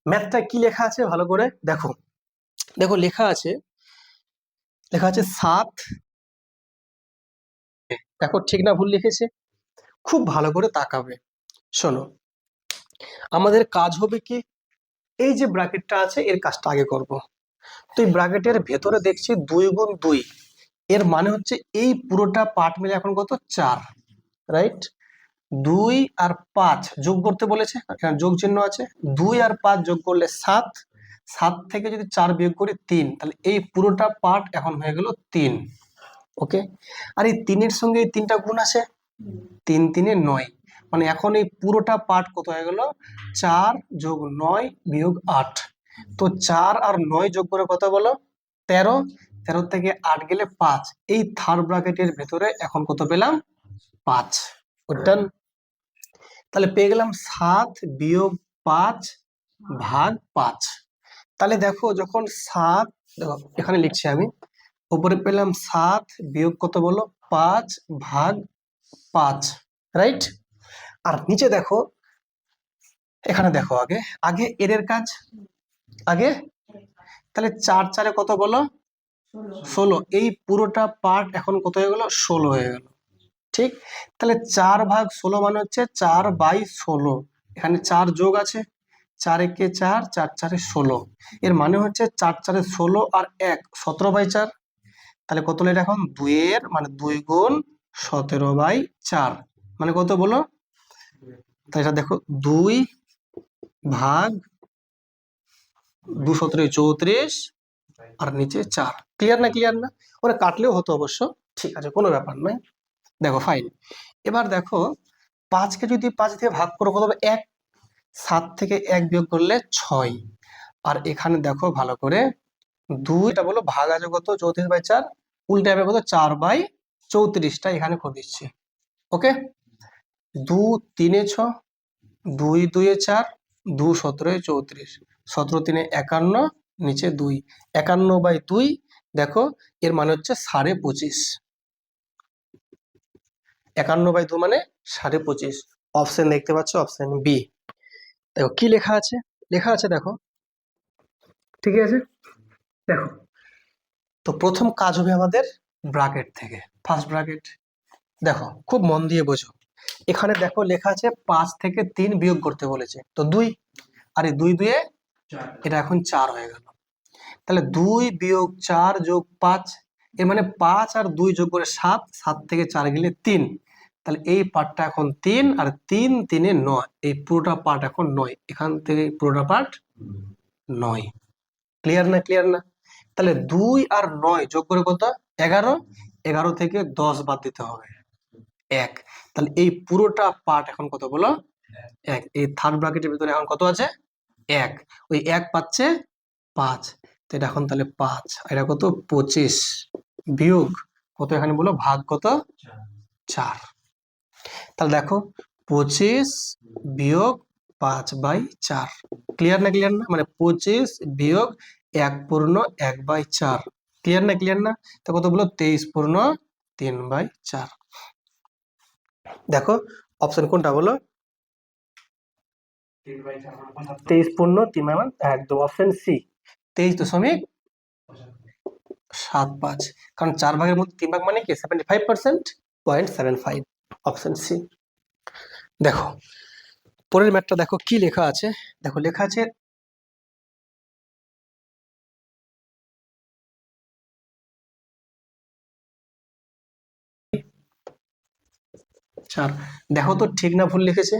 ম্যাথটা কি লেখা আছে ভালো করে দেখো। দেখো লেখা আছে 7। দেখো ঠিক না ভুল লিখেছে? খুব ভালো করে তাকাবে। শোনো, আমাদের কাজ হবে কি, এই যে ব্র্যাকেটটা আছে এর কাজটা আগে করব। তো এই ব্র্যাকেটের ভেতরে দেখছি 2 গুণ 2, এর মানে হচ্ছে এই পুরোটা পার্ট মিলে এখন কত, 4, রাইট? 2 আর 5 যোগ করতে বলেছে, এখানে যোগ চিহ্ন আছে। 2 আর 5 যোগ করলে 7, 7 থেকে যদি 4 বিয়োগ করি 3, তাহলে এই পুরোটা পার্ট এখন হয়ে গেল 3। ওকে, আর এই 3-এর সঙ্গে এই 3টা গুণ আছে, 3 3 9, মানে এখন এই পুরোটা পার্ট কত হয়ে গেল, 4 যোগ 9 বিয়োগ 8। তো 4 আর 9 যোগ করে কত বলো, 13। 13 থেকে 8 গেলে 5, এই থার্ড ব্র্যাকেটের ভেতরে এখন কত পেলাম, 5। ওটা তাহলে পেয়ে গেলাম 7 বিয়োগ 5 ভাগ 5। তাহলে দেখো যখন 7, দেখো এখানে লিখছি আমি, উপরে পেলাম 7 বিয়োগ কত বলো, 5 ভাগ 5, রাইট? আর নিচে দেখো, এখানে দেখো আগে আগে এর কাজ আগে, তাহলে 4 4 কত বলো, 16। এই পুরোটা পার্ট এখন কত হয়ে গেল, 16 হয়ে গেল। ঠিক, তাহলে 4 ভাগ 16 মানে হচ্ছে 4/16। এখানে 4 যোগ আছে, 4 একে 4, 4 4 16। এর মানে হচ্ছে 4 4 16 আর 1 17/4। তাহলে কত হলো এটা এখন, 2 এর মানে 2 গুণ 17/4 মানে কত বলো। তাই এটা দেখো 2 ভাগ 2 17 34 আর নিচে 4। ক্লিয়ার না? ক্লিয়ার না? ওরা কাটলেও হতো অবশ্য, ঠিক আছে, কোনো ব্যাপার নয়। দেখো ফাইন। এবার দেখো 5কে যদি 5 দিয়ে ভাগ করো কত হবে, 1। 7 থেকে 1 বিয়োগ করলে 6। আর এখানে দেখো ভালো করে, 2টা বলো ভাগ আছে কত, 34/4, উল্টে হবে কত, 4/34টা এখানে করে দিচ্ছি। ওকে, 2 3 6, 2 2 4, 2 17 34, 17 3 51, নিচে 2, 51/2। দেখো এর মানে হচ্ছে 25.5। 51/2 মানে 25.5। অপশন দেখতে পাচ্ছ, অপশন বি। দেখো কি লেখা আছে, লেখা আছে দেখো, ঠিক আছে। দেখো, তো প্রথম কাজ হবে আমাদের ব্র্যাকেট থেকে, ফার্স্ট ব্র্যাকেট। দেখো খুব মন দিয়ে বোঝো, এখানে দেখো লেখা আছে 5 থেকে 3 বিয়োগ করতে বলেছে, তো 2, আর এই 2 2 এটা এখন 4 হয়ে গেল। তাহলে 2 বিয়োগ 4 যোগ 5, এর মানে 5 আর 2 যোগ করে 7, 7 থেকে 4 গেলে 3। তাহলে এই পার্টটা এখন 3, আর 3 3 9, এই পুরোটা পার্ট এখন 9, এখান থেকে পুরোটা পার্ট 9। ক্লিয়ার না? ক্লিয়ার না? তাহলে 2 আর 9 যোগ করে কত, 11। 11 থেকে 10 বাদ দিতে হবে, 1। তাহলে এই পুরোটা পার্ট এখন কত বলো, 1। এই থার্ড ব্র্যাকেটের ভিতরে এখন কত আছে, 1। ওই 1 পাচ্ছে 5, তো এটা এখন তাহলে 5, এটা কত 25 বিয়োগ কত, এখানে বলো ভাগ কত, 4। তাহলে দেখো 25 বিয়োগ 5/4। ক্লিয়ার না? ক্লিয়ার না? মানে 25 বিয়োগ 1/1/4। ক্লিয়ার না? ক্লিয়ার না? তো কত বলো, 23/3/4। দেখো অপশন কোনটা বলো, 23/3/1, একদম অপশন সি, 23.75। কারণ 4 ভাগের মধ্যে 3 ভাগ মানে কি, 75%, 0.75, অপশন সি। দেখো পরের ম্যাথটা দেখো কি লেখা আছে। দেখো লেখা আছে চার। দেখো তো ঠিক না ভুল লিখেছে।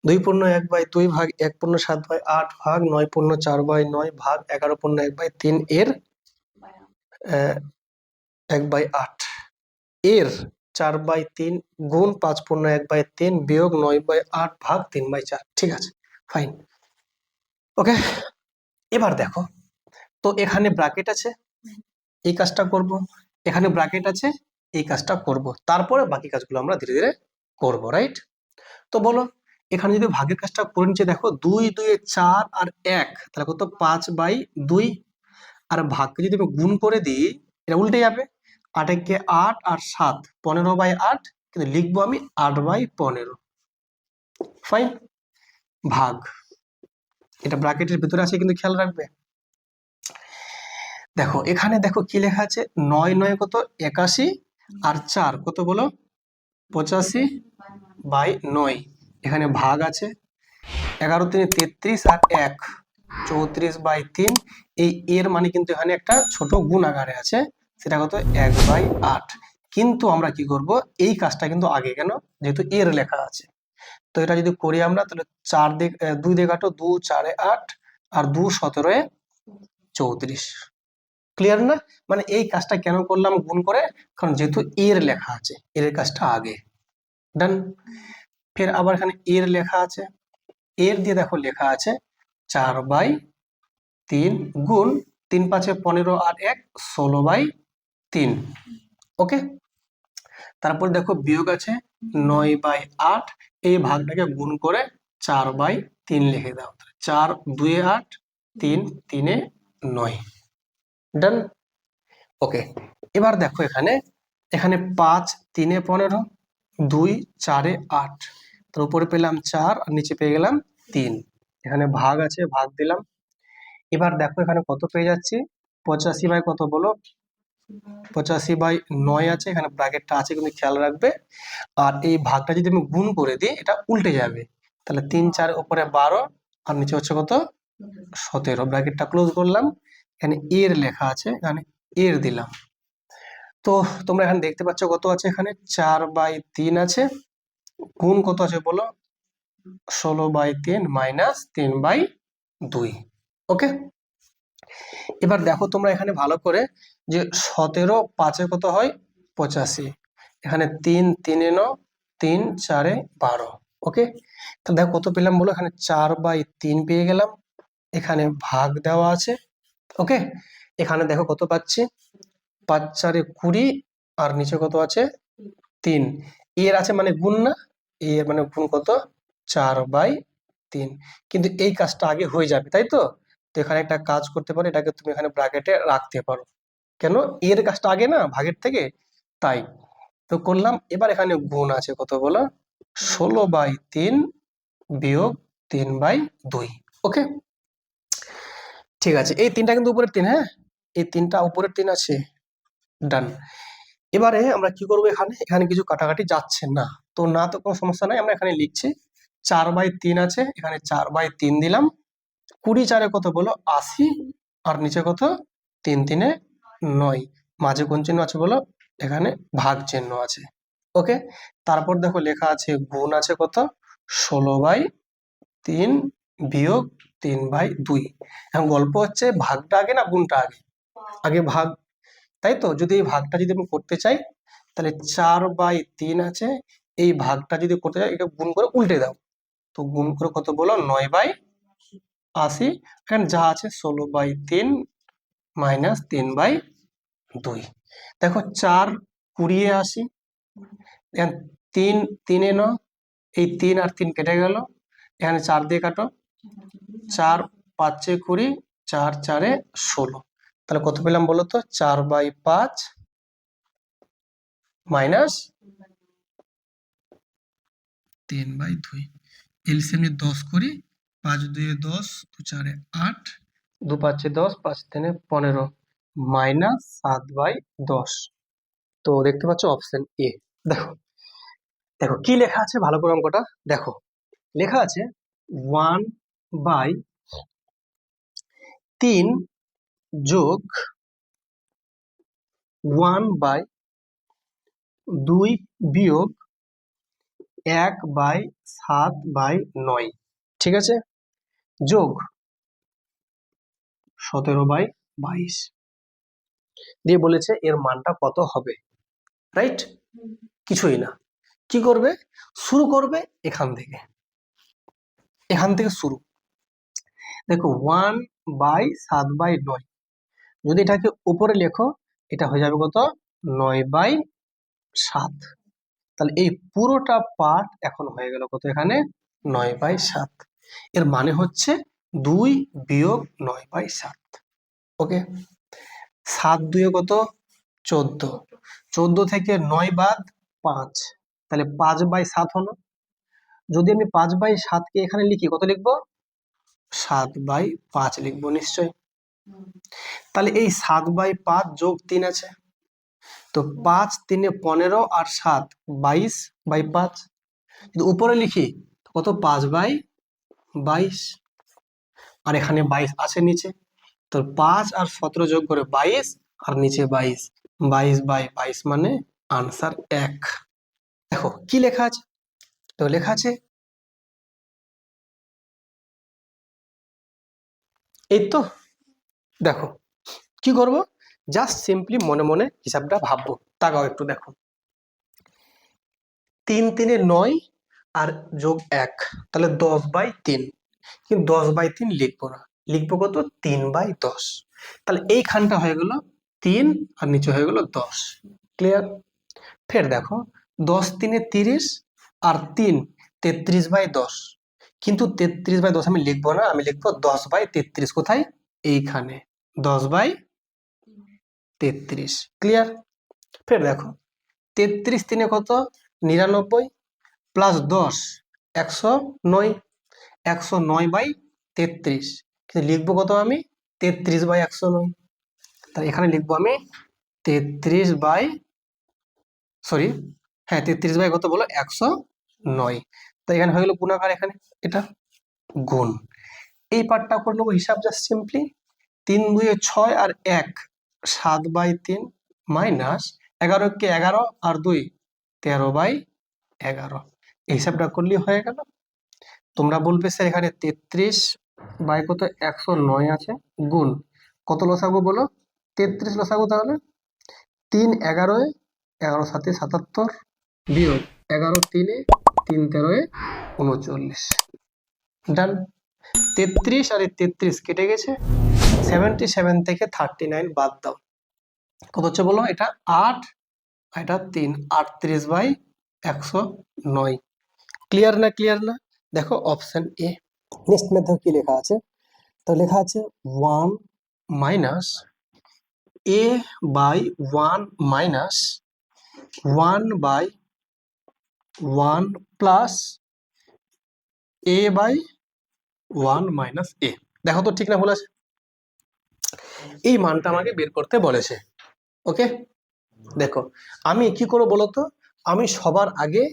2/1/2 ভাগ 1/7/8 ভাগ 9/4/9 ভাগ 11/1/3 এর 1/8 এর 4/3 গুণ 5/1/3 বিয়োগ 9/8 ভাগ 3/4। ঠিক আছে, ফাইন। ওকে, এবার দেখো, তো এখানে ব্র্যাকেট আছে, এই কাজটা করব, এখানে ব্র্যাকেট আছে, এই কাজটা করব, তারপরে বাকি কাজগুলো আমরা ধীরে ধীরে করব, রাইট? তো বলো, এখানে যদি ভাগের কাজটা করে নিচ্ছে, দেখো 2 2 4 আর 1, তাহলে কত, 5/2। আর ভাগকে যদি আমি গুণ করে দিই, এটা উল্টে যাবে, 8 একে 8 আর 7, 15/8, কিন্তু লিখবো আমি 8/15। ফাইন, ভাগ, এটা ব্র্যাকেটের ভিতরে আছে কিন্তু খেয়াল রাখবে। দেখো এখানে দেখো কি লেখা আছে, 9 9 কত 81 আর 4 কত বলো 85/9, এখানে ভাগ আছে 11 3 33 আর 1 34/3, এই এর মানে কিন্তু এখানে একটা ছোট গুণ আকারে আছে, সেটা কত 1/8। কিন্তু আমরা কি করব, এই কাজটা কিন্তু আগে কেন, যেহেতু এর লেখা আছে, তো এটা যদি করি আমরা তাহলে 2 দিয়ে কাটো, 2 4 8 আর 2 17 34, ক্লিয়ার না? মানে এই কাজটা কেন করলাম গুণ করে, কারণ যেহেতু এর লেখা আছে, এর কাজটা আগে, ডান। ফের আবার এখানে এর লেখা আছে, এর দিয়ে দেখো লেখা আছে 4/3 গুণ 3 5 15 আর 1 16/3, ওকে। তারপর দেখো বিয়োগ আছে 9/8, এই ভাগটাকে গুণ করে 4/3 লিখে দাও, 4 2 8 3 3 9, ডান, ওকে। এবার দেখো এখানে এখানে 5 3 15 2 4 8, তার উপরে পেলাম 4 আর নিচে পেয়ে গেলাম 3, এখানে ভাগ আছে ভাগ দিলাম। এবার দেখো এখানে কত পেয়ে যাচ্ছি, 85 কত বলো 85/9 আছে, এখানে ব্র্যাকেটটা আছে কিন্তু খেয়াল রাখবে। আর এই ভাগটা যদি আমি গুণ করে দিই এটা উল্টে যাবে, তাহলে 3 4 উপরে 12 আর নিচে হচ্ছে কত 17, ব্র্যাকেটটা ক্লোজ করলাম। এখানে এর লেখা আছে, এখানে এর দিলাম। তো তোমরা এখানে দেখতে পাচ্ছ কত আছে, এখানে 4/3 আছে, গুণ কত আছে বলো 16/3 মাইনাস 3/2, ওকে। এবার দেখো তোমরা এখানে ভালো করে যে 17 5 কত হয় 85, এখানে 3 3 9 3 4 12, ওকে। তো দেখো কত পেলাম বলো, এখানে 4/3 পেয়ে গেলাম, এখানে ভাগ দেওয়া আছে, ওকে। এখানে দেখো কত পাচ্ছি 5 4 20 আর নিচে কত আছে 3, এর আছে মানে গুণ না, এর মানে গুণ কত 4/3, কিন্তু এই কাজটা আগে হয়ে যাবে তাই তো। তো এখানে একটা কাজ করতে পারো, এটাকে তুমি এখানে ব্র্যাকেটে রাখতে পারো, কেন এর কাজটা আগে না ভাগের থেকে, তাই তো করলাম। এবার এখানে গুণ আছে কত বলো 16/3 বিয়োগ 3/2, ওকে। ঠিক আছে, এই তিনটা কিন্তু উপরের 3, হ্যাঁ এই তিনটা উপরের 3 আছে, ডান। এবারে আমরা কি করবো, এখানে এখানে কিছু কাটাকাটি যাচ্ছে না, তো না তো কোনো সমস্যা নাই, আমরা এখানে লিখছি 4/3 আছে, এখানে 4/3 দিলাম, 20 4 কত বলো 80 আর নিচে কত 3 3 9, মাঝে কোন চিহ্ন আছে বলো, এখানে ভাগ চিহ্ন আছে, ওকে। তারপর দেখো লেখা আছে গুণ আছে কত 16/3 বিয়োগ 3/2, এখন গল্প হচ্ছে ভাগটা আগে না গুণটা আগে, আগে ভাগ, তাই তো। যদি এই ভাগটা যদি আমি করতে চাই তাহলে 4/3 আছে, এই ভাগটা যদি করতে চাই এটা গুণ করে উল্টে দাও, তো গুণ করে কত বলো 9/80, এখানে যা আছে 16/3 মাইনাস 3/2, দেখো 4 20 80, এখানে 3 3 9, এই 3 আর 3 কেটে গেল, এখানে 4 দিয়ে কাটো, 4 5 20 4 4 16, তাহলে কত পেলাম বলো তো 4/5 মাইনাস 3/2, এলসিএম 10 করি, 5 2 10 2 4 8 2 5 10 5 3 15 মাইনাস 7/10, তো দেখতে পাচ্ছ অপশন এ। দেখো দেখো কি লেখা আছে, ভালো করে অঙ্কটা দেখো, লেখা আছে 1/3 যোগ 1/2 বিয়োগ 1/7/9, ঠিক আছে, যোগ 17/22 দিয়ে বলেছে এর মানটা কত হবে, রাইট। কিছুই না, কি করবে, শুরু করবে এখান থেকে, এখান থেকে শুরু। দেখো 1/7/9, যদি এটাকে উপরে লেখো এটা হয়ে যাবে কত 9/7, তাহলে এই পুরোটা পার্ট এখন হয়ে গেল কত, এখানে 9/7, এর মানে হচ্ছে 2 বিয়োগ 9/7, ওকে। 7 2 কত 14, 14 থেকে 9 বাদ 5, তাহলে 5/7 হলো, যদি আমি 5/7 এখানে লিখি কত লিখবো? 7/5 লিখবো নিশ্চয়। তাহলে এই 7/5 যোগ 3 আছে, তো 5 3 15 আর 7 22/5। যদি উপরে লিখি কত? 5/22। আর এখানে 22 আছে নিচে, তো 5 আর 17 যোগ করে 22 আর নিচে 22, 22/22 মানে আনসার 1। দেখো কি লেখা আছে, তো লেখা আছে এই তো। দেখো কি করব, জাস্ট সিম্পলি মনে মনে হিসাবটা ভাববো। তাকাও একটু দেখো, 3 3 9 আর যোগ 1, তাহলে 10/3। কিন্তু 10/3 লিখবো না, লিখবো কত? 3/10। তাহলে এইখানটা হয়ে গেল 3 আর নিচে হয়ে গেল 10। ক্লিয়ার? ফের দেখো 10 3 30 আর 3 33/10, কিন্তু 33/10 আমি লিখবো না, আমি লিখবো 10/33। কোথায়? এইখানে 10/33। ক্লিয়ার? ফের দেখো 33 3 কত? 99 প্লাস 10 109, 109/33। কিন্তু লিখবো কত আমি? 33/109। তাহলে এখানে লিখবো আমি 33 বাই, সরি, হ্যাঁ 33 কত বলো? 109। তো এখানে হয়ে গেল গুণাকার, এখানে এটা গুণ। এই পার্টটা করে নেবো হিসাব জাস্ট সিম্পলি। 3 2 6 আর 1 7/3 মাইনাস 11 কে 11 আর 2 13/11। এই হিসাবটা করলেই হয়ে গেল। তোমরা বলবে স্যার এখানে 33 বাই কত? 109 আছে, গুণ কত লসাগু বলো? 33 লসাগু, তাহলে 3 11 11 7 77 বিয়োগ 11 3 3 13 39। ডান। 33 আর 33 কেটে গেছে, 77 থেকে 39 বাদ দাও, কত হচ্ছে বলো? এটা 8, এটা 3, 38/109। ক্লিয়ার না? ক্লিয়ার না? দেখো অপশন এ। নেক্সট মেথড কি লেখা আছে? তো লেখা আছে 1 minus a/1 minus 1/1 plus a/1 minus a। দেখো তো ঠিক না ভুল আছে? এই মানটা আমাকে বের করতে বলেছে। ওকে, দেখো আমি কি করবো বলো তো? আমি সবার আগে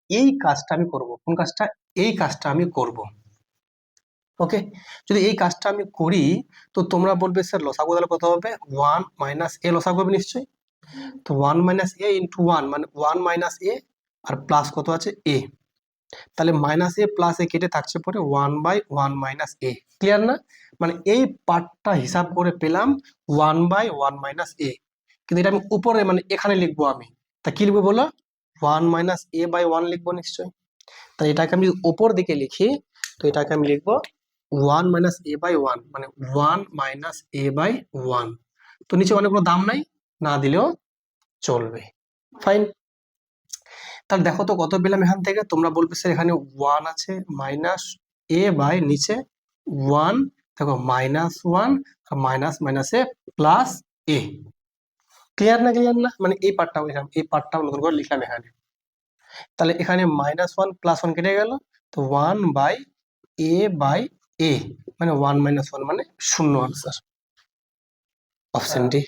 এই কাজটা আমি করব। কোন কাজটা? এই কাজটা আমি করব। ওকে, যদি এই কাজটা আমি করি তো তোমরা বলবে স্যার লসাগু তাহলে কত হবে? 1 মাইনাস a লসাগু হবে নিশ্চয়ই। তো 1 মাইনাস a ইন্টু 1 মানে 1 মাইনাস a আর প্লাস কত আছে? a। তাহলে মাইনাস a প্লাস a কেটে থাকছে পরে 1/1 মাইনাস a। ক্লিয়ার না? মানে এই পার্টটা হিসাব করে পেলাম 1/1 মাইনাস a, কিন্তু এটা আমি উপরে মানে এখানে লিখবো আমি। তা কি লিখবো বলো? 1 মাইনাস a/1 লিখবো নিশ্চয়ই। তাই এটাকে আমি উপর দিকে লিখি, তো এটাকে আমি লিখবো 1 মাইনাস a/1 মানে 1 মাইনাস a/1। তো নিচে অনেক কোনো দাম নাই, না দিলেও চলবে। ফাইন। তাহলে দেখো তো কত পেলাম এখান থেকে? তোমরা বলবে স্যার এখানে 1 আছে মাইনাস a বাই নিচে 1, দেখো -1 আর মাইনাস মাইনাসে প্লাস a। ক্লিয়ার না? ক্লিয়ার না? মানে এই পার্টটাও লিখলাম, এই পার্টটাও নতুন করে লিখলাম এখানে। তাহলে এখানে -1 +1 কেটে গেল, তো 1/a মানে 1 - 1 মানে 0 আনসার। Option D.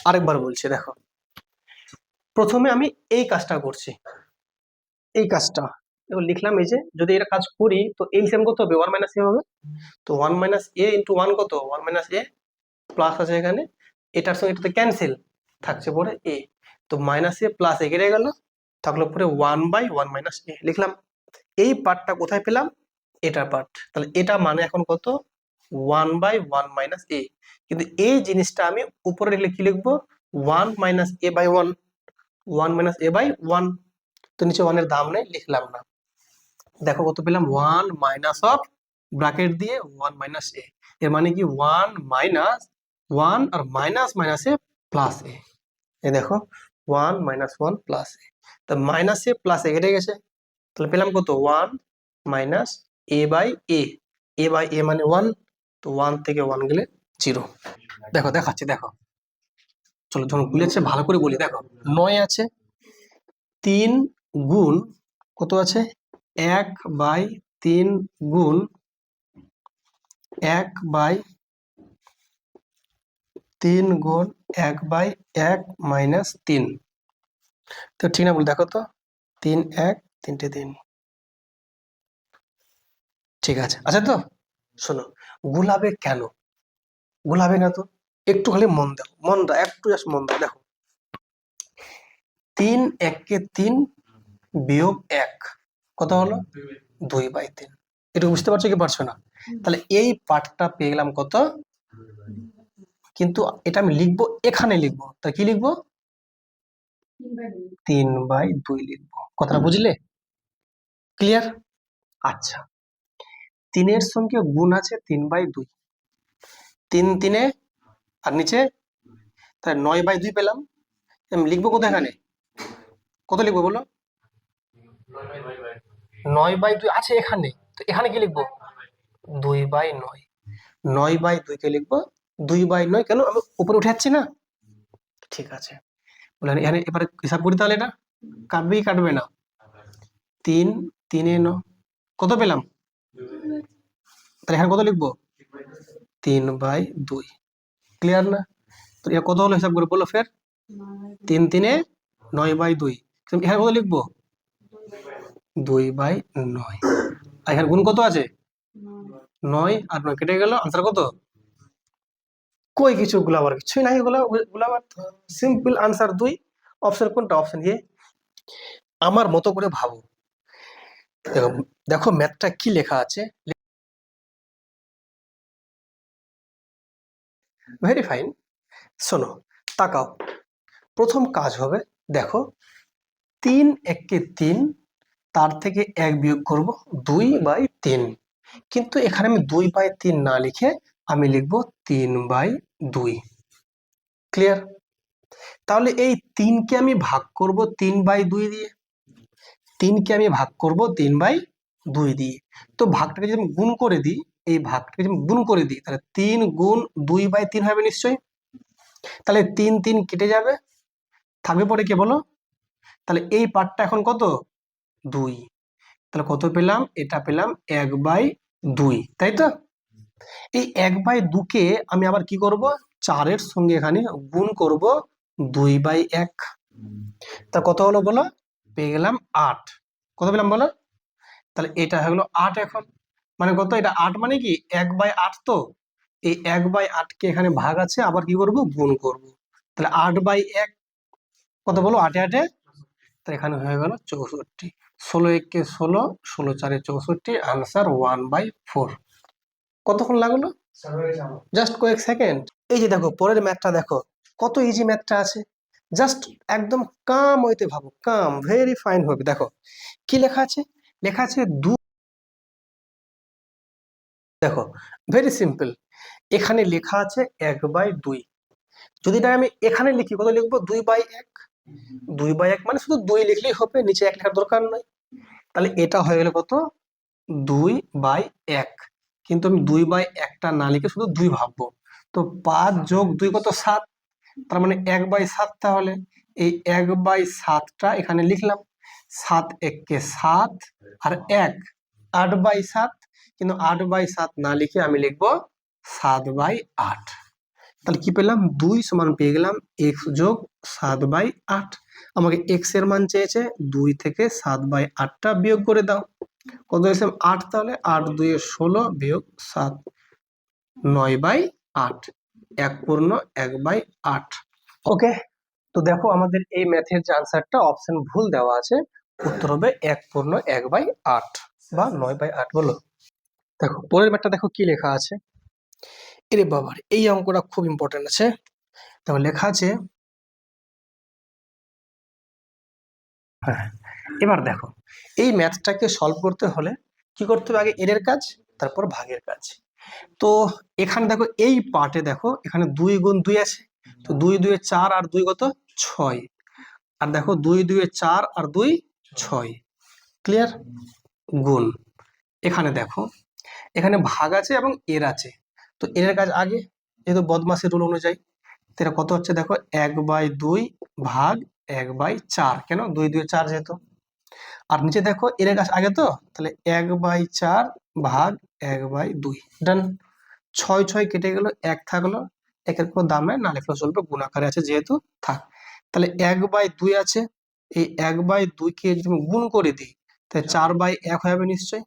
আরেকবার বলছি দেখো, প্রথমে আমি এই কাজটা করছি, এই কাজটা দেখো লিখলাম। এই যে যদি এটা কাজ করি তো এলসিএম কত হবে? 1 - a হবে। তো 1 - a ইন্টু 1 কত? 1 - a প্লাস আছে এখানে, এটার সঙ্গে এটাতে ক্যান্সেল, থাকছে পরে a। তো -a প্লাস a কেটে গেল, থাকলো পরে 1/1 - a লিখলাম। এই পার্টটা কোথায় পেলাম? এটা পার্ট। তাহলে এটা মানে এখন কত? 1/1 - a। কিন্তু এই জিনিসটা আমি উপরে লিখলে কি লিখবো? 1 - a/1, 1 - a/1। তো নিচে 1 এর দাম নেই, লিখলাম না। দেখো কত পেলাম? 1 মাইনাস অফ ব্র্যাকেট দিয়ে 1 - a। এর মানে কি 1 - 1 আর মাইনাস মাইনাসে প্লাস a। এই দেখো 1 - 1 প্লাস a। তো মাইনাস a প্লাস a কেটে গেছে, তাহলে পেলাম কত? 1 মাইনাস a/a। a/a মানে 1, তো 1 থেকে 1 গেলে 0। দেখো দেখাচ্ছি, দেখো চলো যখন ভুলেছে ভালো করে বলি। দেখো 9 আছে, 3 গুণ কত আছে? 1/3 গুণ 1/3 গুণ 1/1 মাইনাস 3। তো ঠিক না, বল দেখো তো, 3 1 3টে 3। ঠিক আছে, আচ্ছা তো শোনো, গুলাবে কেন? গুলাবে না তো, একটু খালি মন দাও, মন দাও, একটু জাস্ট মন দাও। দেখো 3 1 3 বিয়োগ 1 কত হলো? 2/3। এটা বুঝতে পারছো কি পারছো না? তাহলে এই পার্টটা পেয়ে গেলাম কত, কিন্তু এটা আমি লিখবো, এখানে লিখবো, তা কি লিখবো? 3/2 লিখবো। কথাটা বুঝলে? ক্লিয়ার? আচ্ছা, 3 সঙ্গে গুণ আছে 3/2, 3 3 আর নিচে, তাহলে 9/2 পেলাম। আমি লিখবো কোথায়? এখানে কত লিখবো বলো? 9/2 আছে এখানে, তো এখানে কি লিখবো? 2/9। 9/2 কে লিখবো 2/9। কেন? আমি উপরে উঠে যাচ্ছি না? ঠিক আছে, বলে এখানে এবারে হিসাব করি, তাহলে এটা কাটবে কি কাটবে না? 3 3 9 কত পেলাম? তাহলে এখানে কত লিখবো? 3/2। ক্লিয়ার না? তো এটা কত হলো হিসাব করে বলো ফের? 3 3 9/2। এখানে কত লিখবো? 2/9। আর এখানে গুণ কত আছে? 9 আর 9 কেটে গেল, আনসার কত? কই কিছু গুলাবার কিছুই নাই, গুলাবার সিম্পল আনসার 2। অপশন কোনটা? Option A. আমার মতো করে ভাবো, দেখো দেখো ম্যাথটা কি লেখা আছে। Very fine. শোনো, তাকাও, প্রথম কাজ হবে, দেখো 3 1 3, তার থেকে 1 বিয়োগ করব 2/3। কিন্তু এখানে আমি 2/3 না লিখে আমি লিখবো 3/2। ক্লিয়ার? তাহলে এই 3 কে আমি ভাগ করব 3/2 দিয়ে, 3 কে আমি ভাগ করব 3/2 দিয়ে। তো ভাগটাকে যদি আমি গুণ করে দিই, এই ভাগটাকে যদি আমি গুণ করে দিই, তাহলে 3 গুণ 2/3 হবে নিশ্চয়ই। তাহলে 3 3 কেটে যাবে, থাকবে পরে কে বলো? তাহলে এই পার্টটা এখন কত? 2। তাহলে কত পেলাম? এটা পেলাম 1/2, তাই তো? এই 1/2 কে আমি আবার কি করব? 4 সঙ্গে এখানে গুণ করব 2/1। তা কত হলো বলো? পেয়ে গেলাম 8। কত পেলাম বলো? তাহলে এটা হয়ে গেলো 8 এখন। মানে কত? এটা 8 মানে কি 1/8। তো এই 1/8 কে এখানে ভাগ আছে, আবার কি করব? গুণ করব। তাহলে 8/1 কত বলো? 8 8। তাহলে এখানে হয়ে গেল 64। 16 1 16, 16 4 64, আনসার 1/4। কতক্ষণ লাগলো? জাস্ট কয়েক সেকেন্ড। এই যে দেখো পরের ম্যাথটা দেখো, কত ইজি ম্যাথটা আছে। জাস্ট একদম কাম হইতে ভাবো, কাম, ভেরি ফাইন হবে। দেখো কি লেখা আছে, লেখা আছে দেখো ভেরি সিম্পল, এখানে লেখা আছে 1/2। যদি এটা আমি এখানে লিখি, কত লিখবো? 2/1। 2/1 মানে শুধু 2 লিখলেই হবে, নিচে 1 লেখার দরকার নাই। তাহলে এটা হয়ে গেল কত? 2/1। কিন্তু আমি 2/1টা না লিখে শুধু 2 ভাববো। তো 5 যোগ 2 কত? 7। তার মানে 1/7। তাহলে এই 1/7টা এখানে লিখলাম। 7 1 7 আর 1 8/7। কিন্তু 8/7 না লিখে আমি লিখবো 7/8। তাহলে কি পেলাম? 2 সমান পেয়ে গেলাম x যোগ 7/8। আমাকে x এর মান চেয়েছে, 2 থেকে 7/8টা বিয়োগ করে দাও। কত হয়েছে? 8। তাহলে 8 2 16 বিয়োগ 7, 9/8। 1 পূর্ণ 1/8। ওকে, তো দেখো আমাদের এই ম্যাথের যে আনসারটা, অপশন ভুল দেওয়া আছে, উত্তর হবে 1 পূর্ণ 1/8 বা 9/8 বলো। দেখো পরের ম্যাথটা দেখো কি লেখা আছে। এরে বাবার, এই অঙ্কটা খুব ইম্পর্টেন্ট আছে। দেখো লেখা আছে, হ্যাঁ এবার দেখো এই ম্যাথটাকে সলভ করতে হলে কি করতে হবে? আগে এর কাজ, তারপর ভাগের কাজ। তো এখানে দেখো এই পার্টে দেখো এখানে 2 গুণ 2 আছে, তো 2 2 4 আর 2 কত? 6। আর দেখো 2 2 4 আর 2 6। ক্লিয়ার? গুণ, এখানে দেখো এখানে ভাগ আছে এবং এর আছে, তো এর কাজ আগে, যেহেতু বদমাসের রুল অনুযায়ী। তো এটা কত হচ্ছে? দেখো 1/2 ভাগ 1/4। কেন? 2 2 4 যেহেতু। আর নিচে দেখো এর কাজ আগে তো, তাহলে 1/4 ভাগ 1/2, ডান। 6 6 কেটে গেল, 1 থাকলো, একের কোনো দাম নাই, না লিখলেও চলবে, গুণ আকারে আছে যেহেতু, থাক। তাহলে 1/2 আছে, এই 1/2 কে যদি আমি গুণ করে দিই তাহলে 4/1 হয়ে যাবে নিশ্চয়।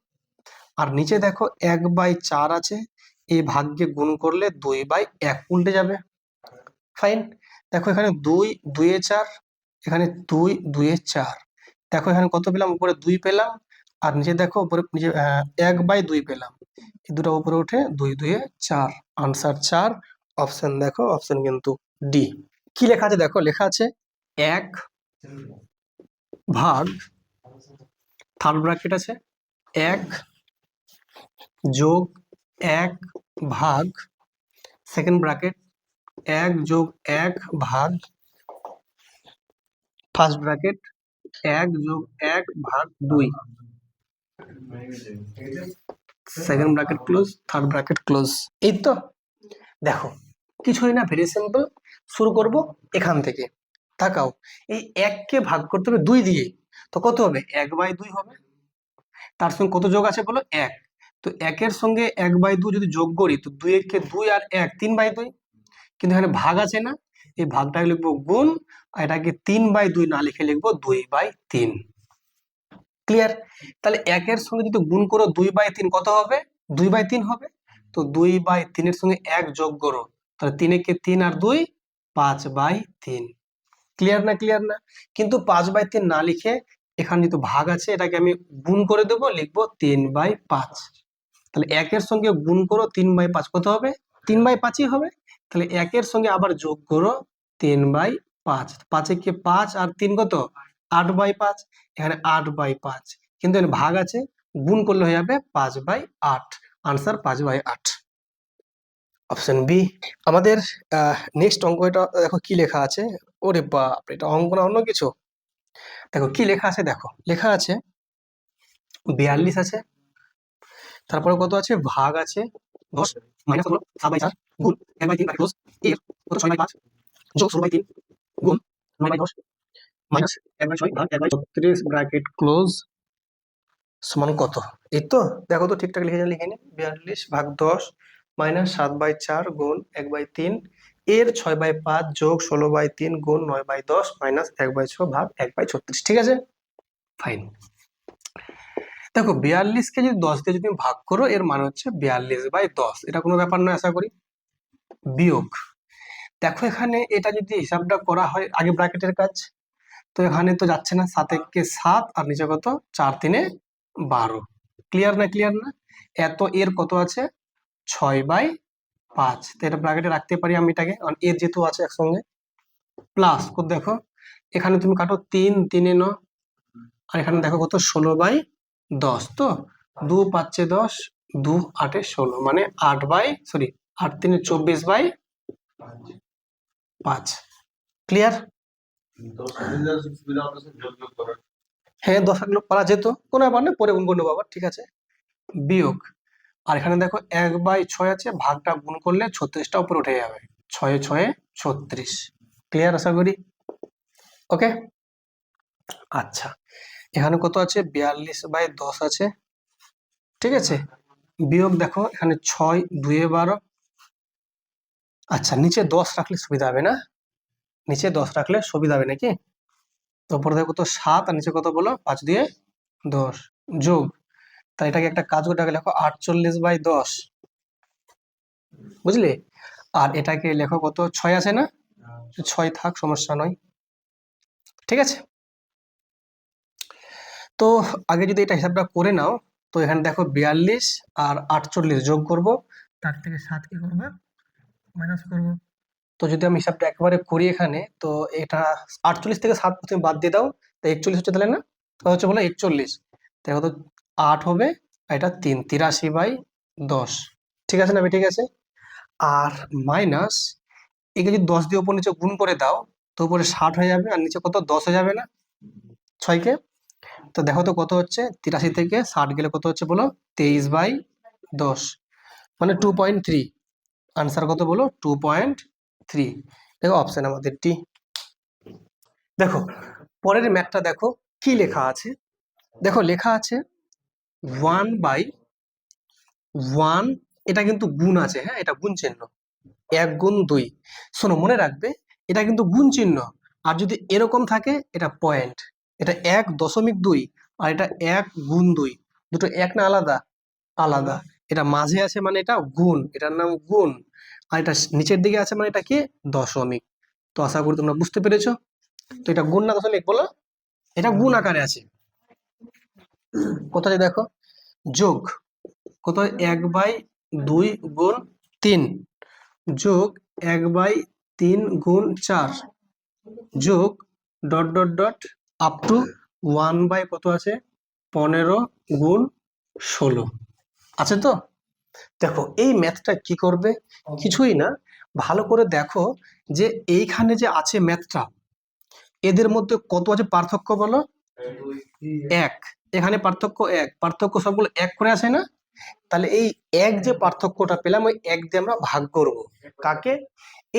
আর নিচে দেখো 1/4 আছে, এই ভাগ্যে গুণ করলে 2/1 উল্টে যাবে। ফাইন। দেখো এখানে 2 2 এ 4, এখানে 2 2 এ 4, দেখো এখানে কত পেলাম, উপরে 2 পেলাম, আর নিচে দেখো উপরে নিচে 1/2 পেলাম, এই দুটো উপরে উঠে 2 2 এ 4, আনসার 4। অপশন দেখো, অপশন কিন্তু ডি। কি লেখা আছে দেখো, লেখা আছে 1 ভাগ, থার্ড ব্র্যাকেট আছে 1 যোগ 1 ভাগ, সেকেন্ড ব্র্যাকেট 1 যোগ 1 ভাগ, ফার্স্ট ব্র্যাকেট 1 যোগ 1 ভাগ 2, second bracket close, third bracket close. এই তো দেখো কিছুই না, ভেরি সিম্পল। শুরু করব এখান থেকে, তাকাও, এই 1 কে ভাগ করতে হবে 2 দিয়ে, তো কত হবে, 1/2 হবে। তার সঙ্গে কত যোগ আছে বলো, 1, তো 1 এর সঙ্গে 1/2 যদি যোগ করি তো 2 কে 2 আর 1 3/2, কিন্তু এখানে ভাগ আছে না, এই ভাগটাকে লিখবো গুণ, আর এটাকে 3/2 না লিখে লিখবো 2/3। ক্লিয়ার? তাহলে 1 এর সঙ্গে যদি গুণ করো 2/3 কত হবে, 2/3 হবে, তো 2/3 এর সঙ্গে 1 যোগ করো, তাহলে 3 কে 3 আর 2 5/3। ক্লিয়ার না, ক্লিয়ার না? কিন্তু 5/3 না লিখে এখানে যেহেতু ভাগ আছে, এটাকে আমি গুণ করে দেবো, লিখবো 3/5। তাহলে 1 এর সঙ্গে গুণ করো 3/5 কত হবে, 3/5ই হবে। তাহলে 1 এর সঙ্গে আবার যোগ করো 3/5, 5 কে 5 আর 3 কত, 8/5, এখানে 8/5, কিন্তু এখানে ভাগ আছে, গুণ করলে হয়ে যাবে 5/8, আনসার 5/8, অপশন বি। আমাদের নেক্সট অঙ্ক, এটা দেখো কি লেখা আছে, ওরে বাপ, এটা অঙ্ক না অন্য কিছু। দেখো কি লেখা আছে, দেখো লেখা আছে 42 আছে, তারপরে কত আছে, ভাগ আছে 10, মাইনাস হলো 7/4 গুণ 1/3 ক্লোজ, এর কত 6/5 যোগ 16/3 গুণ 9/10 মাইনাস 1/6 ভাগ 1/36 ব্র্যাকেট ক্লোজ সমান কত। এই তো দেখো তো ঠিকঠাক লিখে লিখে নি, 42 ভাগ 10 মাইনাস 7/4 গুণ 1/3 এর 6/5 যোগ 16/3 গুণ 9/10 মাইনাস 1/6 ভাগ 1/36। ঠিক আছে, ফাইন। দেখো 42 কে যদি 10 দিয়ে যদি ভাগ করো, এর মানে হচ্ছে 42/10, এটা কোনো ব্যাপার নয় আশা করি। বিয়োগ, দেখো এখানে এটা যদি হিসাবটা করা হয় আগে ব্র্যাকেটের কাজ, তো এখানে তো যাচ্ছে না, 7 কে 7 আর নিচে কত 4 3 12। ক্লিয়ার না, ক্লিয়ার না? এত এর কত আছে 6/5, তো এটা ব্র্যাকেটে রাখতে পারি আমি এটাকে, কারণ এর যেহেতু আছে একসঙ্গে, প্লাস কত দেখো এখানে তুমি কাটো 3 3 9, আর এখানে দেখো কত 16/10, তো 2 5 10, 2 8 16, মানে 8 3 24/5। ক্লিয়ার? হ্যাঁ 10 গুলো পারা যেত, কোনো ব্যাপার না, পরে গুণ করে নেবো আবার, ঠিক আছে। বিয়োগ, আর এখানে দেখো 1/6 আছে, ভাগটা গুণ করলে 36টা উপরে উঠে যাবে, 6 6 36। ক্লিয়ার আশা করি? ওকে, আচ্ছা এখানে কত আছে, 42/10 আছে, ঠিক আছে। বিয়োগ দেখো এখানে 6 2 12, আচ্ছা নিচে 10 রাখলে সুবিধা হবে না, নিচে 10 রাখলে সুবিধা হবে নাকি। তো উপরে দেখো কত 7, আর নিচে কত বলো 5 দিয়ে 10, যোগ, তাই এটাকে একটা কাজ করে লেখো 48/10, বুঝলে। আর এটাকে লেখো কত 6 আছে না, 6 থাক, সমস্যা নয়, ঠিক আছে। তো আগে যদি এটা হিসাবটা করে নাও, তো এখানে দেখো 42 আর 48 যোগ করব, তার থেকে 7 কি করবো, মাইনাস করব। তো যদি আমি হিসাবটা একবারে করি এখানে, তো এটা 48 থেকে 7 প্রথমে বাদ দিয়ে দাও, তো 41 হচ্ছে, তাহলে না, তো হচ্ছে বলো 41, দেখো তো 8 হবে, আর এটা 3 83/10, ঠিক আছে না, ঠিক আছে। আর মাইনাস, একে যদি 10 দিয়ে উপর নিচে গুণ করে দাও, তো উপরে 60 হয়ে যাবে, আর নিচে কত 10 হয়ে যাবে না 6 কে, তো দেখো তো কত হচ্ছে, 83 থেকে 60 গেলে কত হচ্ছে বলো, 23/10, মানে 2.3, আনসার কত বলো 2.3। দেখো অপশন আমাদের ডি। দেখো পরের ম্যাথটা দেখো কি লেখা আছে, দেখো লেখা আছে 1/1, এটা কিন্তু গুণ আছে, হ্যাঁ এটা গুণ চিহ্ন, 1 গুণ 2। শোনো মনে রাখবে এটা কিন্তু গুণ চিহ্ন, আর যদি এরকম থাকে এটা পয়েন্ট, এটা 1.2 আর এটা 1 গুণ 2, দুটো এক না আলাদা? আলাদা। এটা মাঝে আছে মানে এটা গুণ, এটার নাম গুণ, আর এটা নিচের দিকে আছে মানে এটা কি দশমিক। তো আশা করি তোমরা বুঝতে পেরেছো। তো এটা গুণ না দশমিক বলো? এটা গুণ আকারে আছে। কোথায় দেখো, যোগ, কোথায় 1/2 গুণ 3, যোগ 1/3 গুণ 4, যোগ dot dot dot up to 1 by কত আছে 15 গুণ 16 আছে তো। দেখো এই ম্যাথটা কি করবে, কিছুই না, ভালো করে দেখো যে এইখানে যে আছে ম্যাথটা, এদের মধ্যে কত আছে পার্থক্য বলো? 1। এখানে পার্থক্য 1, পার্থক্য সবগুলো 1 করে আসে না? তাহলে এই 1 যে পার্থক্যটা পেলাম, ওই 1 দিয়ে আমরা ভাগ করব কাকে?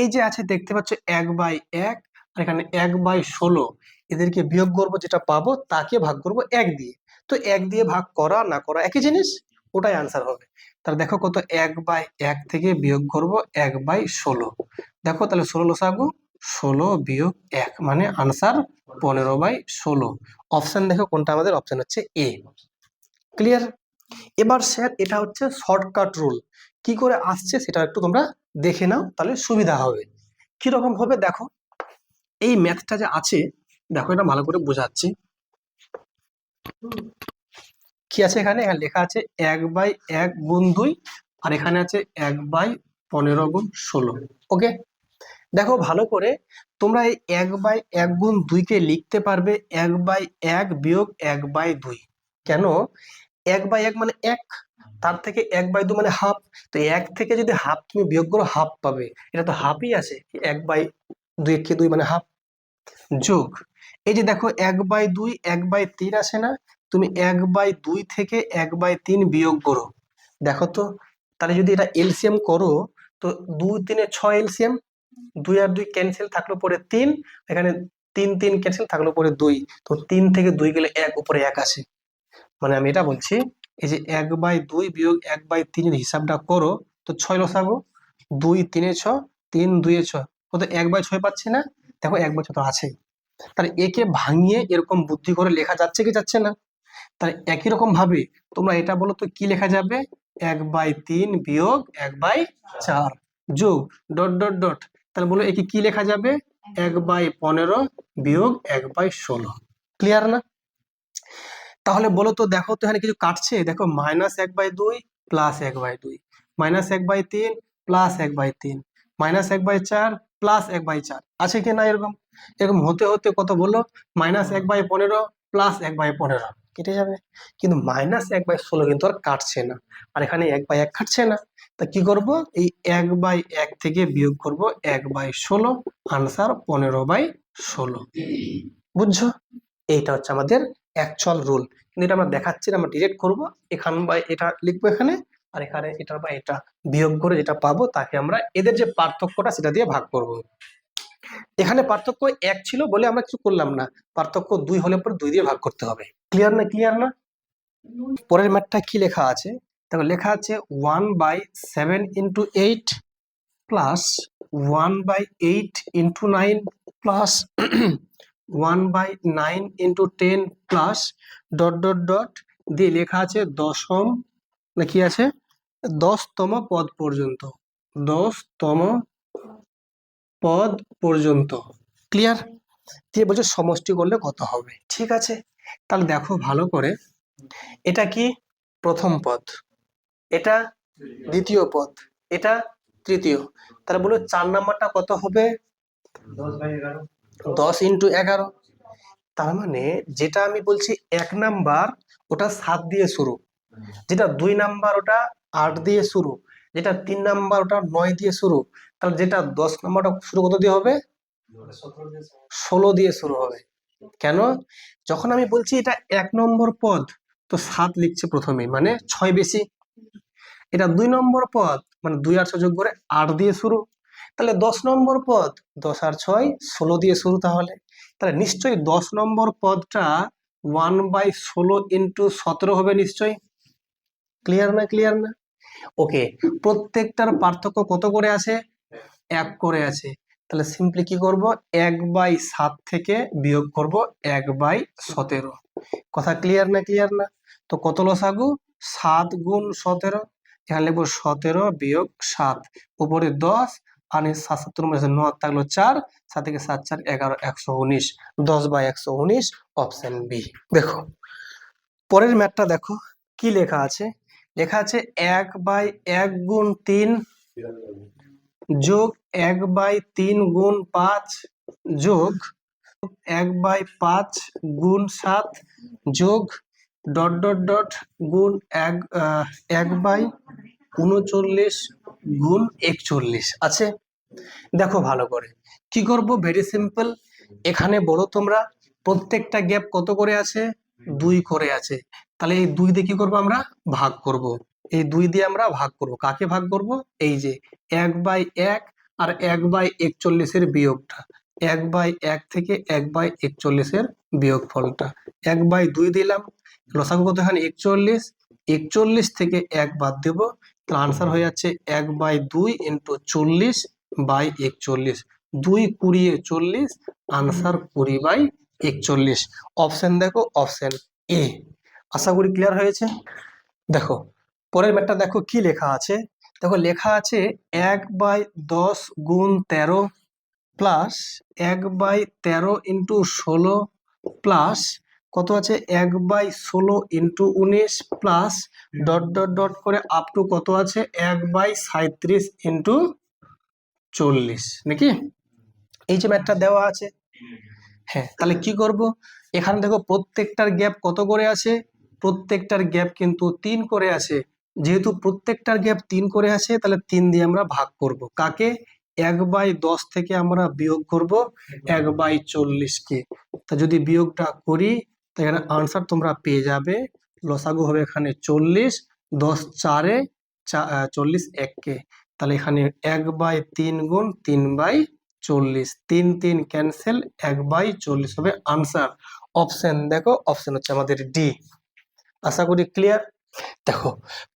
এই যে আছে দেখতে পাচ্ছ 1/1, আর এখানে 1/16, এদেরকে বিয়োগ করবো, যেটা পাবো তাকে ভাগ করব 1 দিয়ে। তো 1 দিয়ে ভাগ করা না করা একই জিনিস, ওটাই আনসার হবে। তাহলে দেখো কত, 1/1 থেকে বিয়োগ করব 1/16। দেখো তাহলে 16 লসাগু, 16 বিয়োগ 1 মানে আনসার 15/16। অপশন দেখো কোনটা আমাদের, অপশন হচ্ছে এ। ক্লিয়ার? এবার স্যার এটা হচ্ছে শর্টকাট রুল, কি করে আসছে সেটা একটু তোমরা দেখে নাও, তাহলে সুবিধা হবে। কিরকম হবে দেখো, এই ম্যাথটা যে আছে, দেখো এটা ভালো করে বোঝাচ্ছি। কি আছে এখানে, এখানে লেখা আছে 1/1 গুণ 2, আর এখানে আছে 1/15 গুণ 16। ওকে, দেখো ভালো করে, তোমরা এই 1/1 গুণ 2 কে লিখতে পারবে 1/1 বিয়োগ 1/2। কেন? 1/1 মানে 1, তার থেকে 1/2 মানে হাফ। তো 1 থেকে যদি হাফ তুমি বিয়োগ করো, হাফ পাবে, এটা তো হাফই আছে, 1/2 কে 2 মানে হাফ। যোগ, এই যে দেখো 1/2 1/3 আসে না, তুমি 1/2 থেকে 1/3 বিয়োগ করো, দেখো তো। তাহলে যদি এটা এলসিএম করো, তো 2 3 6 এলসিএম, 2 আর 2 ক্যান্সেল, থাকলো পরে 3, এখানে 3 3 ক্যান্সেল, থাকলো পরে 2। তো 3 থেকে 2 গেলে 1, উপরে 1 আসে। মানে আমি এটা বলছি, এই যে 1/2 বিয়োগ 1/3 হিসাবটা করো, তো 6 লসাগু, 2 3 6, 3 2 6, কত 1/6 পাচ্ছি না? দেখো 1/6 তো আছে। তাহলে একে ভাঙিয়ে এরকম বুদ্ধি করে লেখা যাচ্ছে কি যাচ্ছে না? তাহলে একই রকম ভাবে তোমরা এটা বলো তো কি লেখা যাবে, 1/3 বিয়োগ 1/4 যোগ ডট ডট ডট, তাহলে বলো একে কি লেখা যাবে, 1/15 বিয়োগ 1/16। ক্লিয়ার না? তাহলে বলো তো, দেখো তো এখানে কিছু কাটছে, দেখো -1/2 প্লাস 1/2, -1/3 প্লাস 1/3, -1/4 প্লাস 1/4, আছে কি না এরকম? এরকম হতে হতে কত বলো, -1/15 প্লাস 1/15 কেটে যাবে, কিন্তু -1/16 কিন্তু আর কাটছে না, আর এখানে 1/1 কাটছে না। তা কি করব, এই 1/1 থেকে বিয়োগ করব 1/16, আনসার 15/16। বুঝছো? এইটা হচ্ছে আমাদের অ্যাকচুয়াল রুল, কিন্তু এটা আমরা দেখাচ্ছি না, আমরা ডিরেক্ট করব, এখান বা এটা লিখবো এখানে, আর এখানে এটা বা এটা বিয়োগ করে যেটা পাবো তাকে আমরা এদের যে পার্থক্যটা সেটা দিয়ে ভাগ করব। এখানে পার্থক্য 1 ছিল বলে আমরা কিছু করলাম না, পার্থক্য 2 হলে পরে 2 দিয়ে ভাগ করতে হবে। ক্লিয়ার না? ক্লিয়ার না? পরের ম্যাথটা কি লেখা আছে, দেখো লেখা আছে 1/7 into 8 plus 1/8 into 9 plus 1/9 into 10 plus dot dot dot দিয়ে লেখা আছে দশম, না কি আছে, 10তম পদ পর্যন্ত, 10তম পদ পর্যন্ত। ক্লিয়ার? দিয়ে বলছে সমষ্টি করলে কত হবে। ঠিক আছে, তাহলে দেখো ভালো করে, এটা কি প্রথম পদ, এটা দ্বিতীয় পদ, এটা তৃতীয়, তাহলে বলো 4 নাম্বারটা কত হবে, 10 ইন্টু 11। তার মানে যেটা আমি বলছি 1 নাম্বার ওটা 7 দিয়ে শুরু, যেটা 2 নাম্বার ওটা 8 দিয়ে শুরু, যেটা 3 নাম্বার ওটা 9 দিয়ে শুরু, তাহলে যেটা 10 নাম্বারটা শুরু কত দিয়ে হবে, 16 দিয়ে শুরু হবে। কেন? যখন আমি বলছি এটা 1 নম্বর পদ, তো 7 লিখছে প্রথমে, মানে 6 বেশি। এটা 2 নম্বর পদ, মানে 2 আর 6 যোগ করে 8 দিয়ে শুরু, তাহলে 10 নম্বর পদ, 10 আর 6 16 দিয়ে শুরু। তাহলে তাহলে নিশ্চয়ই 10 নম্বর পদটা 1/16 ইন্টু 17 হবে নিশ্চয়ই। ক্লিয়ার না, ক্লিয়ার না? ওকে, প্রত্যেকটার পার্থক্য কত করে আছে? 1 করে আছে। তাহলে সিম্পলি কি করব, 1/7 থেকে বিয়োগ করব 1/17। কথা ক্লিয়ার না, ক্লিয়ার না? তো কত লসাগু? 7 গুণ 17। এখানে লিখবো 17 বিয়োগ 7, উপরে 10 আর 7 মধ্যে 9 থাকলো 4, 7 থেকে 7 4 11, 119, 10/119, অপশন বি। দেখো পরের ম্যাথটা দেখো কি লেখা আছে। লেখা আছে 1/1 গুণ 3 যোগ 1/3 গুণ 5 যোগ 1/5 গুণ 7 যোগ ডট ডট ডট গুণ 1/39 গুণ 41 আছে। দেখো ভালো করে কি করব, ভেরি সিম্পল। এখানে বলো তোমরা প্রত্যেকটা গ্যাপ কত করে আছে? 2 করে আছে। তাহলে এই 2 দিয়ে কি করবো, আমরা ভাগ করব। এই 2 দিয়ে আমরা ভাগ করব। কাকে ভাগ করব? এই যে 1/1 আর 1/41 এর বিয়োগটা, 1/1 থেকে 1/41 বিয়োগ ফলটা, 1/2 দিলাম, লসাগু কত এখানে? 41, 41 থেকে 1 বাদ দেব, তাহলে আনসার হয়ে যাচ্ছে 1/2 ইন্টু 40/41, 2 20 40, আনসার 20/41। অপশন দেখো, অপশন এ। আশা করি ক্লিয়ার হয়েছে। দেখো পরের ম্যাথটা দেখো কি লেখা আছে। দেখো লেখা আছে 1/10 গুণ 13 প্লাস 1/13 ইন্টু 16 প্লাস কত আছে 1/16 into 19 plus dot dot dot করে আপ টু কত আছে 1/37 ইন্টু 40, নাকি? এই যে ম্যাথটা দেওয়া আছে। হ্যাঁ, তাহলে কি করব, এখানে দেখো প্রত্যেকটার গ্যাপ কত করে আছে? প্রত্যেকটার গ্যাপ কিন্তু 3 করে আছে। যেহেতু প্রত্যেকটার গ্যাপ 3 করে আছে, তাহলে 3 দিয়ে আমরা ভাগ করব। কাকে? 1/10 থেকে আমরা বিয়োগ করব 1/40 কে। তা যদি বিয়োগটা করি তাহলে আনসার তোমরা পেয়ে যাবে, লসাগু হবে এখানে 40, 10 4 40 1 কে। তাহলে এখানে 1/3 গুণ 3/40, 3 3 ক্যান্সেল, 1/40 হবে আনসার। অপশন দেখো, অপশন হচ্ছে আমাদের ডি। আশা করি ক্লিয়ার। দেখো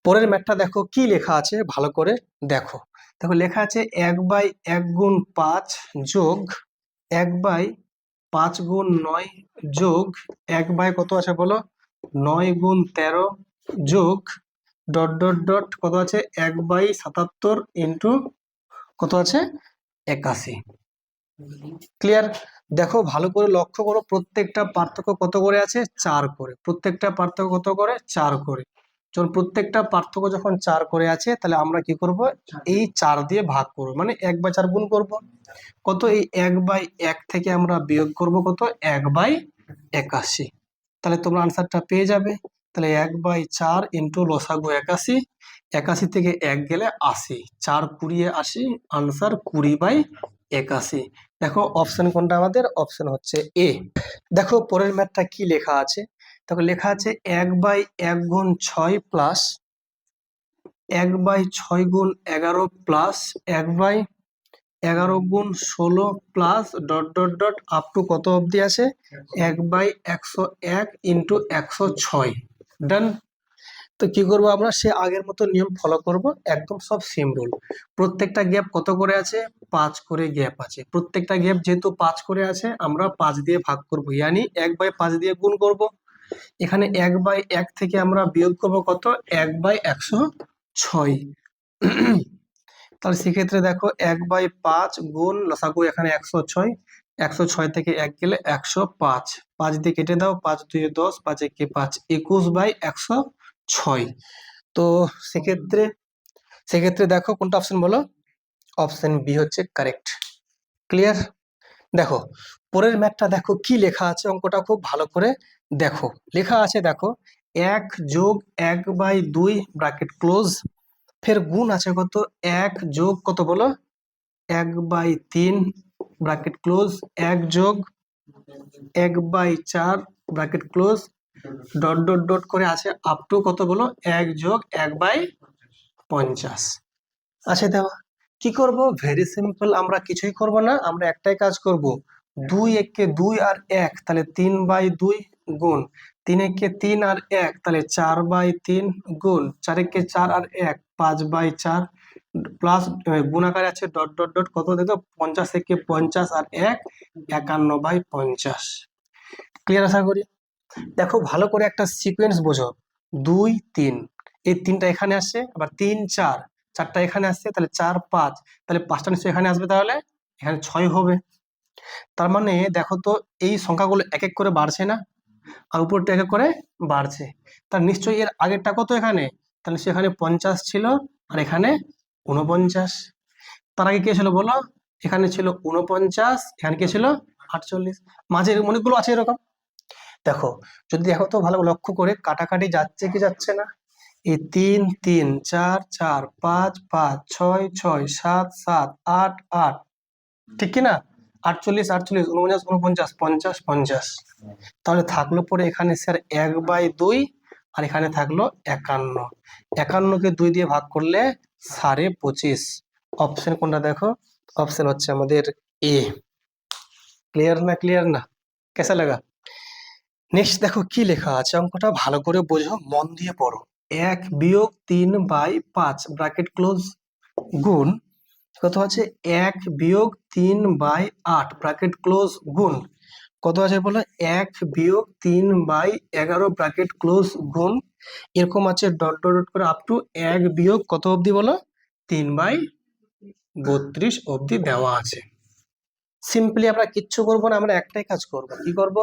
পরের ম্যাথটা দেখো কি লেখা আছে, ভালো করে দেখো। দেখো লেখা আছে 1/1 গুণ 5 যোগ 1/5 গুণ 9 যোগ 1 কত আছে বলো, 9 গুণ 13 যোগ ডট ডট ডট কত আছে 1/77 ইন্টু কত আছে 81। ক্লিয়ার? দেখো ভালো করে লক্ষ্য করো, প্রত্যেকটা পার্থক্য কত করে আছে? 4 করে। প্রত্যেকটা পার্থক্য কত করে? 4 করে। যখন প্রত্যেকটা পার্থক্য যখন 4 করে আছে, তাহলে আমরা কি করব, এই 4 দিয়ে ভাগ করব, মানে 1/4 গুণ করব। কত? এই 1/1 থেকে আমরা বিয়োগ করব কত? 1/81। তাহলে তোমরা আনসারটা পেয়ে যাবে। তাহলে 1/4 ইন্টু লসাগু 81, 81 থেকে 1 গেলে 80, 4 20 80, আনসার 20/81। দেখো অপশন কোনটা আমাদের? অপশন হচ্ছে এ। দেখো পরের ম্যাথটা কি লেখা আছে। দেখো লেখা আছে 1/1 গুণ 6 প্লাস 1/6 গুণ 11 প্লাস 1/11 গুণ 16 plus dot dot dot up two কত অবধি আছে 1/101 ইন্টু 106। ডান। তো কি করব আমরা? সে আগের মতো নিয়ম ফলো করব, একদম সব সেম রুল। প্রত্যেকটা গ্যাপ কত করে আছে? 5 করে গ্যাপ আছে। প্রত্যেকটা গ্যাপ যেহেতু 5 করে আছে, আমরা 5 দিয়ে ভাগ করব, ইয়ানি 1/5 দিয়ে গুণ করব। এখানে 1/1 থেকে আমরা বিয়োগ করব কত? 1/106। তাহলে সেক্ষেত্রে দেখো 1/5 গুণ লসাগু এখানে 106, 106 থেকে 1 গেলে 105, 5 দিয়ে কেটে দাও, 5 2 10, 5 1 5, 21/106। তো সেক্ষেত্রে সেক্ষেত্রে দেখো কোনটা অপশন বলো? অপশন বি হচ্ছে কারেক্ট। ক্লিয়ার? দেখো পরের ম্যাথটা দেখো কি লেখা আছে, অঙ্কটা খুব ভালো করে দেখো। লেখা আছে দেখো 1 যোগ 1/2 ব্র্যাকেট ক্লোজ, ফের গুণ আছে কত 1 যোগ কত বলো 1/3 ব্র্যাকেট ক্লোজ, 1 যোগ 1/4 bracket close, dot dot dot করে আছে আপ টু কত বলো 1 যোগ 1/50 আছে দেওয়া। কি করব? ভেরি সিম্পল, আমরা কিছুই করব না, আমরা একটাই কাজ করব, 2 1 কে 2 আর 1, তাহলে 3/2 গুণ 3 আর 1 তাহলে 4/3 গুণ 4 4 আর 1 5/4 প্লাস গুণাকারে আছে ডট ডট ডট কত দিত 50 50 আর 1 51/50। ক্লিয়ার আশা করি। দেখো ভালো করে একটা সিকোয়েন্স বোঝো, 2 3 এই 3টা এখানে আসছে, আবার 3 4 4টা এখানে আসছে, তাহলে 4 5 তাহলে 5টা নিশ্চয়ই এখানে আসবে, তাহলে এখানে 6 হবে। তার মানে দেখো তো এই সংখ্যাগুলো এক এক করে বাড়ছে না, আর উপরটা এক এক করে বাড়ছে, তার নিশ্চয়ই এর আগেরটা কত এখানে, তাহলে সেখানে 50 ছিল আর এখানে 49। তার আগে কে ছিল বলো, এখানে ছিল 49, এখানে কে ছিল 48, মাঝে অনেকগুলো আছে এরকম। দেখো যদি দেখো তো ভালো লক্ষ্য করে কাটাকাটি যাচ্ছে কি যাচ্ছে না, এই 3 3 4 4 5 5 6 6 7 7 8 8, ঠিক কি না, 48 48 49 49 50 50, তাহলে থাকলো পরে এখানে স্যার 1/2 আর এখানে থাকলো 51, 51কে 2 দিয়ে ভাগ করলে 25.5। অপশন কোনটা দেখো, অপশন হচ্ছে আমাদের এ। ক্লিয়ার না, ক্লিয়ার না, কেসা লাগা। নেক্সট দেখো কি লেখা আছে, অঙ্কটা ভালো করে বোঝো, মন দিয়ে পড়ো। 1 বিয়োগ 3/5 ব্র্যাকেট ক্লোজ গুণ কত আছে, 1 বিয়োগ 3/8 ব্র্যাকেট ক্লোজ গুণ কত আছে বলো, 1 বিয়োগ 3/11 ব্র্যাকেট ক্লোজ গুণ এরকম আছে ডট ডট ডট করে আপ টু 1 বিয়োগ কত অবধি বলো, 3/32 অবধি দেওয়া আছে। সিম্পলি আমরা কিচ্ছু করবো না, আমরা একটাই কাজ করব, কি করব,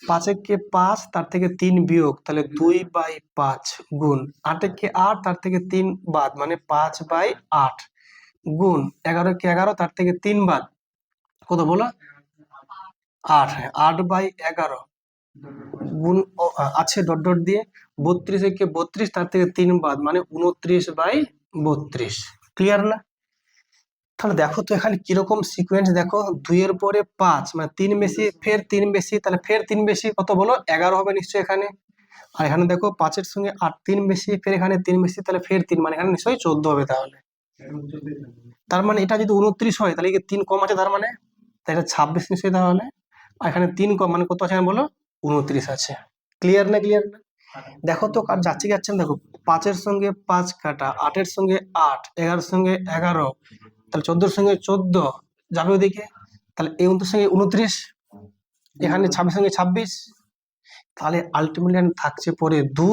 5 5 তার থেকে 3 বিয়োগ তাহলে 2/5 গুণ 8 8 তার থেকে 3 বাদ মানে 5/8 গুণ 11 তার থেকে 3 বাদ কত বলো 8, 8/11 গুণ আছে ডট ডট দিয়ে 32 তার থেকে 3 বাদ মানে 29/32। ক্লিয়ার না? তাহলে দেখো তো এখানে কিরকম সিকোয়েন্স, দেখো 2 এর পরে 5 মানে 3 বেশি, ফের 3 বেশি, তাহলে ফের 3 বেশি কত বলো 11 হবে নিশ্চয়ই এখানে। আর এখানে দেখো 5 এর সঙ্গে 8 3 বেশি, ফের এখানে 3 বেশি, তাহলে ফের 3 মানে এখানে নিশ্চয়ই 14 হবে। তাহলে তার মানে এটা যদি 29 হয় তাহলে 3 কম আছে, তার মানে তাই এটা 26 নিশ্চয়ই তাহলে। আর এখানে 3 কম মানে কত আছে বলো 29 আছে। ক্লিয়ার না, ক্লিয়ার না? দেখো তো কার যাচ্ছে কি যাচ্ছে না, দেখো 5 এর সঙ্গে 5 কাটা, 8 এর সঙ্গে 8, 11 এর সঙ্গে 11, তাহলে 14 এর সঙ্গে 14 যাবে ওদিকে, তাহলে এই 29 সঙ্গে 29, এখানে 26 সঙ্গে 26, তাহলে আলটিমেটলি থাকছে পরে 2,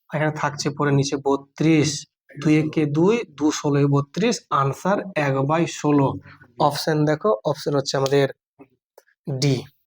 এখানে থাকছে পরে নিচে 32, 2 একে 2, 2 16 32, আনসার 1/16। অপশন দেখো, অপশন হচ্ছে আমাদের ডি।